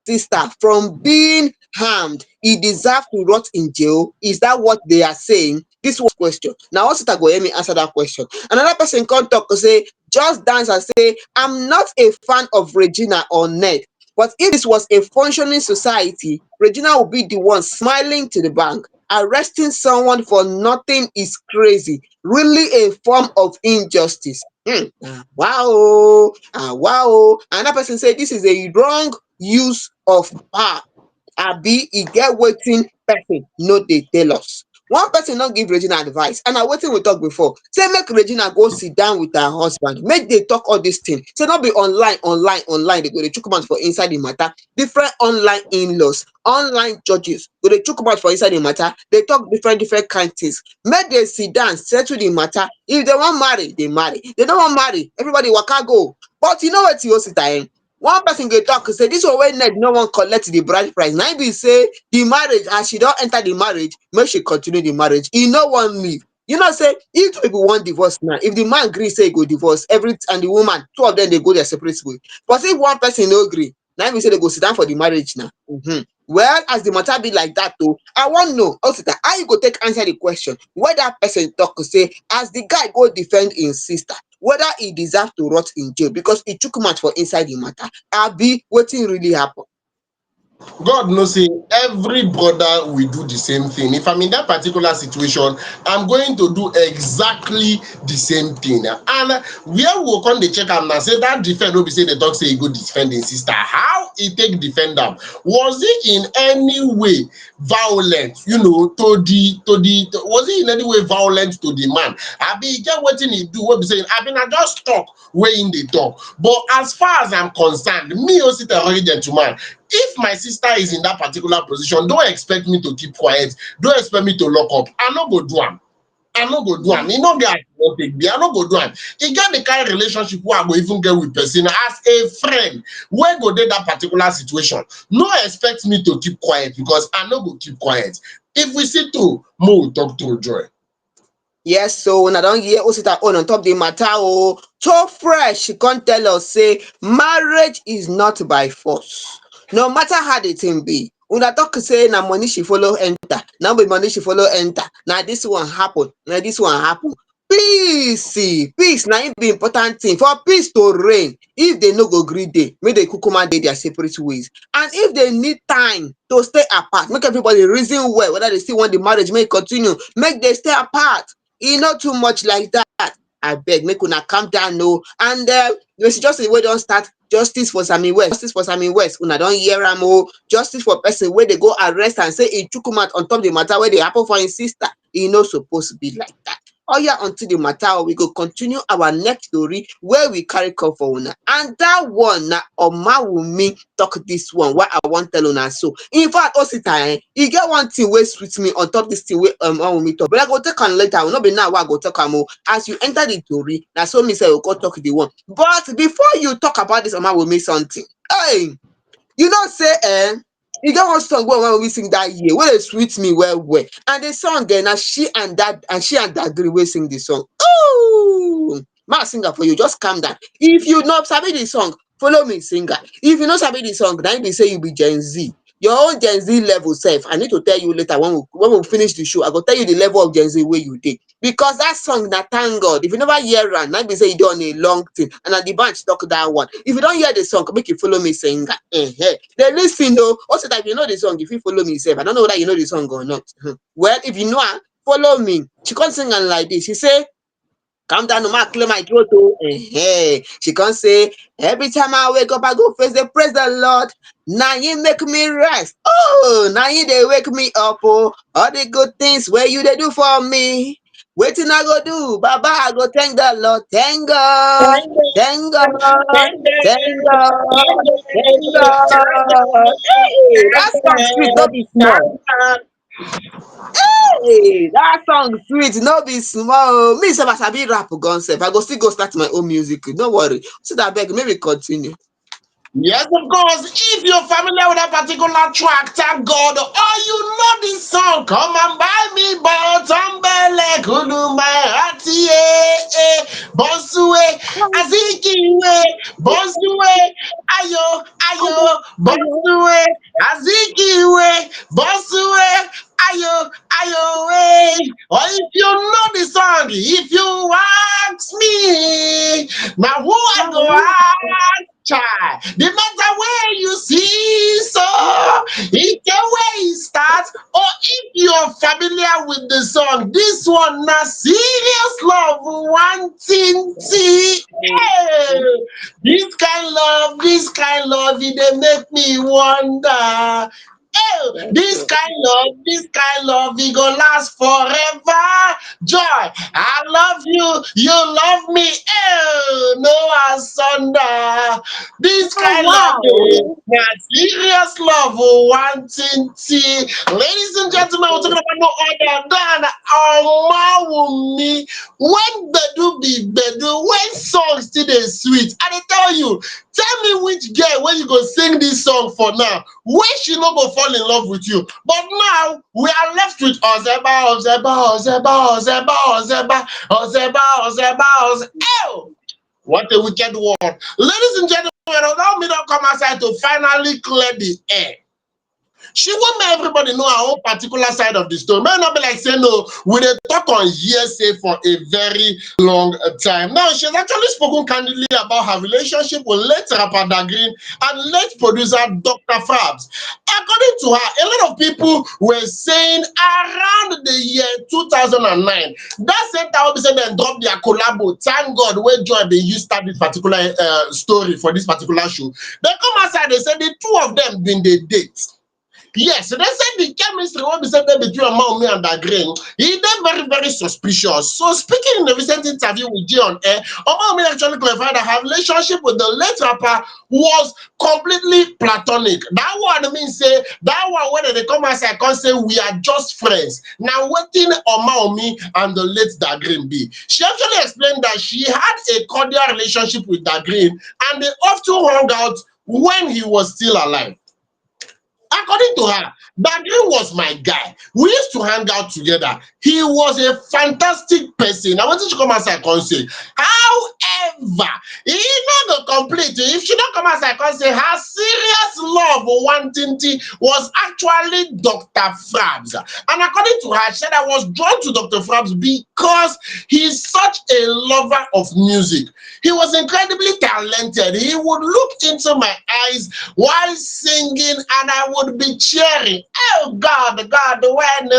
sister from being harmed, he deserve to rot in jail. Is that what they are saying? Dis was question. Na one sister go hear me answer that question. Another person come talk say just dance and say I'm not a fan of Regina or Ned, but if this was a functioning society, Regina would be the one smiling to the bank. Arresting someone for nothing is crazy, really a form of injustice. Wow, wow. Another person say this is a wrong use of power. Abi e get wetin person no dey tell us. One person don give Regina advice, and na wetin we talk before, say make Regina go sit down with her husband, make dey talk all dis thing. Say no be online dey go dey chook mouth for inside the matter. Different online in-laws, online judges go dey chook mouth for inside the matter, dey talk different kind things. Make dey sit down settle the matter. If dey wan marry, dey marry. Dey no wan marry, everybody waka go. But you know wetin Osita one person go talk say this one wey net no wan collect the bride price, na im be say the marriage as she don enter the marriage make she continue the marriage, e no wan leave. You know say if two people wan divorce now, if the man gree say e go divorce every and the woman, two of them dey go their separate way. But if one person no gree, na im be say they go sit down for the marriage now. Well, as the matter be like that though, I wan know Osita how you go take answer the question wey that person talk say as the guy go defend im sister whether e deserve to rot in jail because e chook mouth for inside the matter, abi wetin really happen. God knows say every brother will do the same thing. If I'm in that particular situation, I'm going to do exactly the same thing. And where we will come the check am now say that defend will be say the talk say he go defend his sister. How he take defend am? Was he in any way violent? Was he in any way violent to the man? I be get wetin he do. What be saying? I mean, I just talk way in the talk. But as far as I'm concerned, me also the gentleman. If my sister is in that particular position, don't expect me to keep quiet. Don't expect me to lock up. I no go do am. I no go do am. E no get as e wan take be. I no go do am. E get the kind relationship wey I go even get with person as a friend wey go dey that particular situation. No expect me to keep quiet because I no go keep quiet. If we see through, mo will talk through joy. Yes, so una don hear Osita own on top the matter oh. So fresh, she come tell us say marriage is not by force. No matter how the thing be. Una talk say na money she follow enter, na be money she follow enter. Na this one happen, na this one happen. Peace na im be important thing. For peace to reign, if they no go gree dey, make dey kukuma dey their separate ways. And if they need time to stay apart, make everybody reason well whether they still want the marriage make e continue, make they stay apart. E no too much like that. Abeg make una calm down oh. And Mercy Justice wey don start justice for Sammy West, una don hear am oh. Justice for person wey dey go arrest and say e chook mouth on top the matter wey dey happen for im sister. E no suppose be like that. Oya unto the matter, we go continue our next story wey we carry come for una. And that one na Omawumi talk this one wey I wan tell una so. In fact, Osita e get one thing wey sweet me on top this thing wey Omawumi talk, but I go take am later. No be now wey I go talk am oh. As you enter the tori, na so me sef go come talk the one. But before you talk about this Omawumi something, hey, you know say e get one song wey we sing that year wey dey sweet me well well, and the song na she and Dagrin wey sing the song. Ooh, ma sing am for you, just calm down. If you no sabi the song, follow me sing am. If you no sabi the song, na im be say you be Gen Z. Your own Gen Z level sef, I need to tell you later when we finish the show. I go tell you the level of Gen Z wey you dey, because that song na thank God. If you never hear am, na be say you dey on a long thing, and na the band talk that one. If you don hear the song, make you follow me sing am. Dey lis ten oh. Also that if you know the song, if you follow me sef, I don't know whether you know the song or not. Well, if you know am, follow me. She come sing am like this. She say, calm down, no ma clear my throat oh. She come say, every time I wake up, I go face the praise the Lord. Na him make me rest. Oh, na him dey wake me up oh. All the good things wey you dey do for me. Wetin I go do? Baba, I go thank the Lord. Thank God, Thank thank God, God, thank God, thank God. Hey, that song sweet, no be small. thank God. Hey, that song sweet, no be small. Me sef as I be rap gun sef, I go still go start my own music. No worry. So that beg, maybe continue. Yes, of course. If you're familiar with that particular track, thank God. Or you know this song, come and buy me Botombele Kuluma Atie Bonsue Azikiwe Bonsue Ayo Ayo Bonsue Azikiwe Bonsue Ayo Ayo way. Or if you know the song, if you ask me, now who I go ask? Child, the matter where you see, so it's the way it starts, or if you're familiar with the song, this one na serious love, wanting tea. Hey, this kind love, it dey make me wonder. Oh, this kind love, it go last forever. Joy, I love you, you love me. Oh, no asunder. This Oh kind love, wow. na serious love, oh, wanting tea. Ladies and gentlemen, we're talking about no other than Omawumi. When bedu be bedu, when songs still dey sweet, I dey tell you, Tell me which girl when you go sing this song for now, where she no go fall in love with you. But now we are left with Ozeba, Ozeba, Ozeba, Ozeba, Ozeba, Ozeba, Ozeba, Ozeba. Ew! What a wicked word. Ladies and gentlemen, allow me to come outside to finally clear the air. She won't make everybody know her own particular side of the story. May not be like say no, we dey talk on hearsay for a very long time. Now she's actually spoken candidly about her relationship with late rapper Dagrin and late producer Dokta Frabz. According to her, a lot of people were saying around the year 2009, that same time we say dem drop their collabo. Thank God wey Joy dey use start this particular story for this particular show. They come outside, they say the two of them been dey date. Yes, they said the chemistry what we said there between Omawumi and Dagrin, he dey very, very suspicious. So speaking in a recent interview with Jay on air, Omawumi actually clarified that her relationship with the late rapper was completely platonic. That one means say that one when they come outside can say we are just friends. Now waiting Omawumi and the late Dagrin be. She actually explained that she had a cordial relationship with Dagrin and they often hung out when he was still alive. According to her, Dagrin was my guy. We used to hang out together. He was a fantastic person. I wanted to come outside and say, however, he not go complete. If she don't come outside and say her serious love wanting was actually Dr. Frabz. And according to her, she said I was drawn to Dr. Frabz because he's such a lover of music. He was incredibly talented. He would look into my eyes while singing and I would be cheering. Oh God, God, when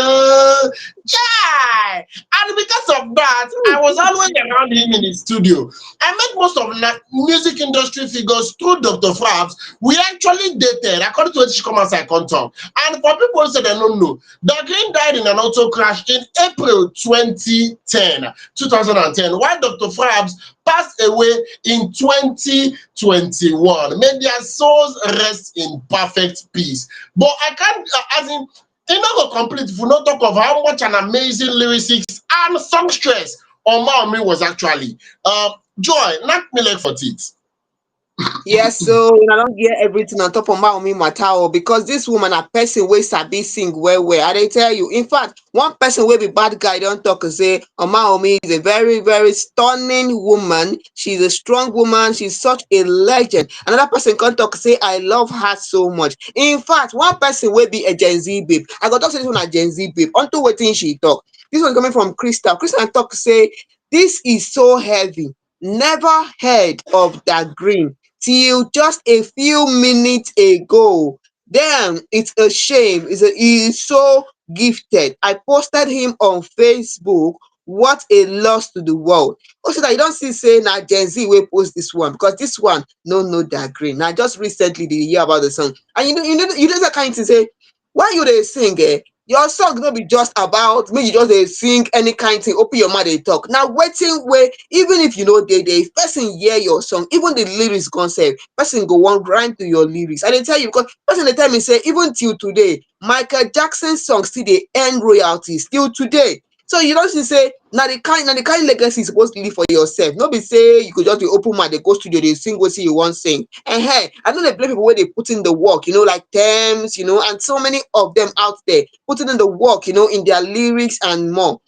yeah. And because of that, I was always around him in his studio. I met most of music industry figures through Dr. Frabz. We actually dated, according to what she come outside can talk. And for people who say they don't know, the Green died in an auto crash in April 2010, while Dr. Frabz passed away in 2021. May their souls rest in perfect peace. But I can't, as in, it not go complete if we not talk of how much an amazing lyricists and songstress Omawumi was actually. Joy, knock me leg for it. Yes, so I don't get everything on top of my matter oh, because this woman a person wey sabi sing well well. I dey tell you. In fact, one person wey be bad guy don talk say Omawumi is a very very stunning woman. She's a strong woman. She's such a legend. Another person come talk say I love her so much. In fact, one person wey be a Gen Z babe. I go talk say this one a Gen Z babe. Unto wetin she talk. This one coming from Crystal. Crystal talk say this is so heavy. Never heard of that green till just a few minutes ago. Damn, it's a shame. He is so gifted. I posted him on Facebook. What a loss to the world. Also, that you don't see say now Gen Z will post this one because this one no know that green. Now just recently did you hear about the song, and you know that kind to say why you they sing your song no be just about make you just dey sing any kind thing open your mouth dey talk. Now wetin wey even if you know dey if person hear your song even the lyrics gone sef person go wan grind to your lyrics. I dey tell you because person dey tell me say even till today Michael Jackson song still dey earn royalties till today. So you don see say na the kind legacy you suppose leave for yourself. No be say you go just dey open mouth dey go studio dey sing wetin you wan sing. I no dey blame people wey dey put in the work, like Tems, and so many of them out there putting in the work, in their lyrics and more.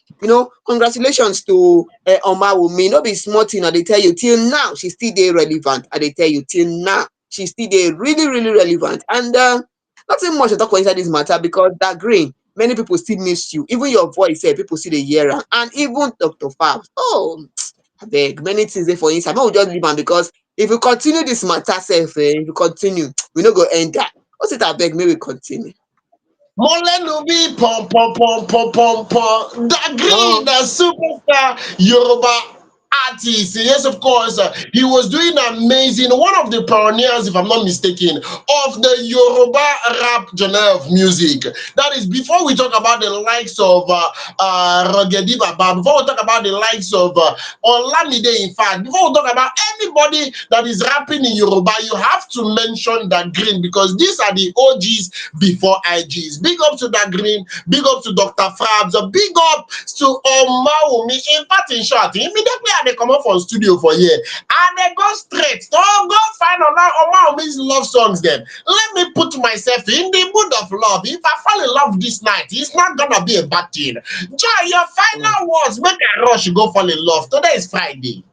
Congratulations to Omawumi. No be small thing. I dey tell you, till now she still dey relevant. I dey tell you, till now she still dey really, really relevant. And nothing much to talk about inside this matter because that green, many people still miss you. Even your voice, people still dey hear am. And even Dr. Fabs. Oh, abeg, many things dey for inside. Make we just leave am because if we continue this matter sef, if we continue, we no go end that. What's it abeg, make we continue. Molenubi pom pom pom pom pom pom. Dagrin, Oh, the superstar Yoruba artist. Yes, of course. He was doing amazing. One of the pioneers, if I'm not mistaken, of the Yoruba rap genre of music. That is before we talk about the likes of Rogedi Baba, before we talk about the likes of Olamide, in fact, before we talk about anybody that is rapping in Yoruba, you have to mention Dagrin because these are the OGs before IGs. Big up to Dagrin, big up to Dokta Frabz, big up to Omawumi. In fact, in short, immediately they come up from studio for here and they go straight. Don't go find Omawumi's love songs then. Let me put myself in the mood of love. If I fall in love this night, it's not gonna be a bad thing. Joy, your final words, make a rush, go fall in love. Today is Friday.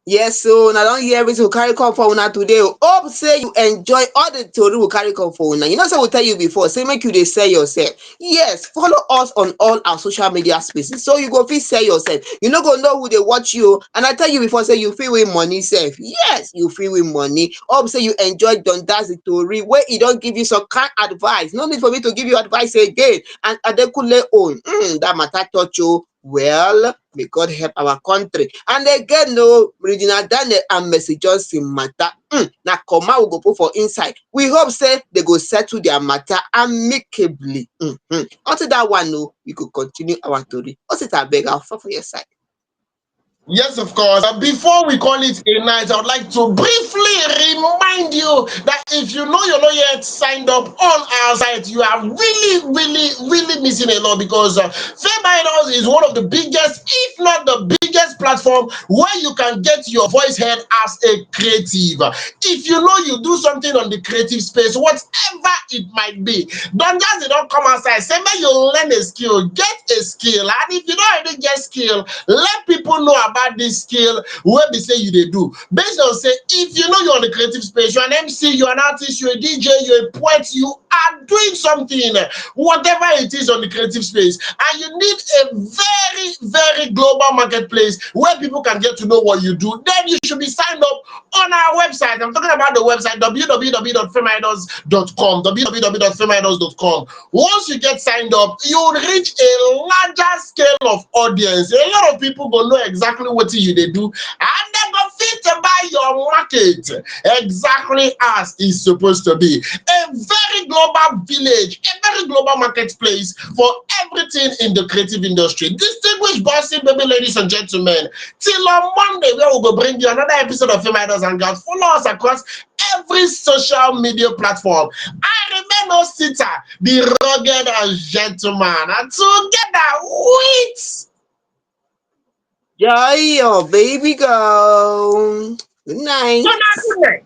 Yes, so now don't hear everything we carry come for una today. Hope say you enjoy all the tori we carry come for una. You know, so we tell you before, say make you dey sell yourself. Yes, follow us on all our social media spaces so you go fit sell yourself. You no go know who dey watch you. And I tell you before, say you fit win money sef. Yes, you fit win money. Hope say you enjoy Don Dazi tori wey e don give you some kind advice. No need for me to give you advice again. And Adekunle own, that matter touch you. Well, may God help our country. And again, no, Regina Daniels and Mercy Johnson matter. Now, comma we go put for inside. We hope say they go settle their matter amicably. Until that one, no, we could continue our story. What's it, I beg, I'll fall for your side. Yes, of course. Before we call it a night, I would like to briefly remind you that if you know you're not yet signed up on our site, you are really missing a lot because Fameidols is one of the biggest, if not the biggest platform where you can get your voice heard as a creative. If you know you do something on the creative space, whatever it might be, don't come outside. Say, man, you learn a skill, get a skill. And if you don't already get skill, let people know about this skill where they say you they do. Based on say, if you know you're on the creative space, you're an MC, you're an artist, you're a DJ, you're a poet, you are doing something, whatever it is on the creative space, and you need a very global marketplace where people can get to know what you do, then you should be signed up on our website. I'm talking about the website www.fameidols.com. Once you get signed up, you'll reach a larger scale of audience. A lot of people go know exactly what you they do, and they go fit to buy your market exactly as it's supposed to be. A very global village, a very global marketplace for everything in the creative industry. Distinguished bossy baby ladies and gentlemen, till on Monday where we go bring you another episode of Fameidols Hangout. Follow us across every social media platform. I remain Osita, the rugged and gentleman, and together with Joy, your baby girl. Good night. good night.